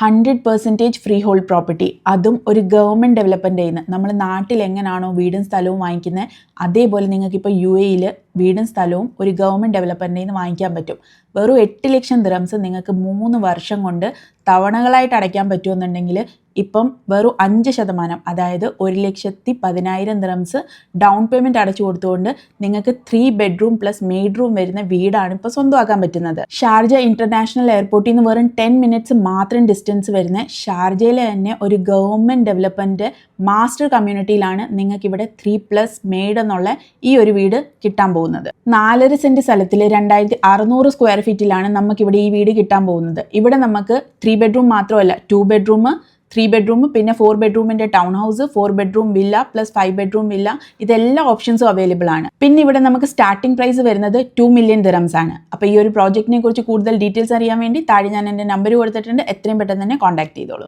100% free hold property, അതും ഒരു government development ചെയ്യുന്ന. നമ്മൾ നാട്ടിൽ എങ്ങനെയാണോ വീടും സ്ഥലവും വാങ്ങിക്കുന്നത്, അതേപോലെ നിങ്ങൾക്കിപ്പോൾ UAE വീടും സ്ഥലവും ഒരു ഗവൺമെൻറ് ഡെവലപ്മെൻറ്റിൽ നിന്ന് വാങ്ങിക്കാൻ പറ്റും. വെറും 8 ലക്ഷം ദിറംസ് നിങ്ങൾക്ക് 3 വർഷം കൊണ്ട് തവണകളായിട്ട് അടയ്ക്കാൻ പറ്റുമെന്നുണ്ടെങ്കിൽ ഇപ്പം വെറും 5%, അതായത് 1,10,000 ദിറംസ് ഡൗൺ പേയ്മെൻറ്റ് അടച്ചു കൊടുത്തുകൊണ്ട് നിങ്ങൾക്ക് 3 ബെഡ്റൂം പ്ലസ് മെയ്ഡ് റൂം വരുന്ന വീടാണ് ഇപ്പോൾ സ്വന്തമാക്കാൻ പറ്റുന്നത്. ഷാർജ ഇൻ്റർനാഷണൽ എയർപോർട്ടിൽ നിന്ന് വെറും 10 മിനിറ്റ്സ് മാത്രം ഡിസ്റ്റൻസ് വരുന്ന ഷാർജയിലെ തന്നെ ഒരു ഗവൺമെൻറ് ഡെവലപ്മെൻറ്റ് മാസ്റ്റർ കമ്മ്യൂണിറ്റിയിലാണ് നിങ്ങൾക്കിവിടെ 3+ മെയ്ഡ് എന്നുള്ള ഈ ഒരു വീട് കിട്ടാൻ പോകുന്നത്. 4.5 സെൻറ്റ് സ്ഥലത്തിൽ 2,600 സ്ക്വയർ ഫീറ്റിലാണ് നമുക്കിവിടെ ഈ വീട് കിട്ടാൻ പോകുന്നത്. ഇവിടെ നമുക്ക് 3 ബെഡ്റൂം മാത്രമല്ല, 2 ബെഡ്റൂം, 3 ബെഡ്റൂം, പിന്നെ 4 ബെഡ്റൂമിൻ്റെ town house, 4 bedroom villa plus 5 bedroom villa, ഇതെല്ലാ ഓപ്ഷൻസും അവൈലബിൾ ആണ്. പിന്നെ ഇവിടെ നമുക്ക് സ്റ്റാർട്ടിംഗ് പ്രൈസ് വരുന്നത് 2 മില്യൺ ദിറംസ് ആണ്. അപ്പോൾ ഈ ഒരു പ്രോജക്റ്റിനെ കുറിച്ച് കൂടുതൽ ഡീറ്റെയിൽസ് അറിയാൻ വേണ്ടി താഴെ ഞാൻ എൻ്റെ നമ്പർ കൊടുത്തിട്ടുണ്ട്. എത്രയും പെട്ടെന്ന് തന്നെ കോൺടാക്ട് ചെയ്തോളൂ.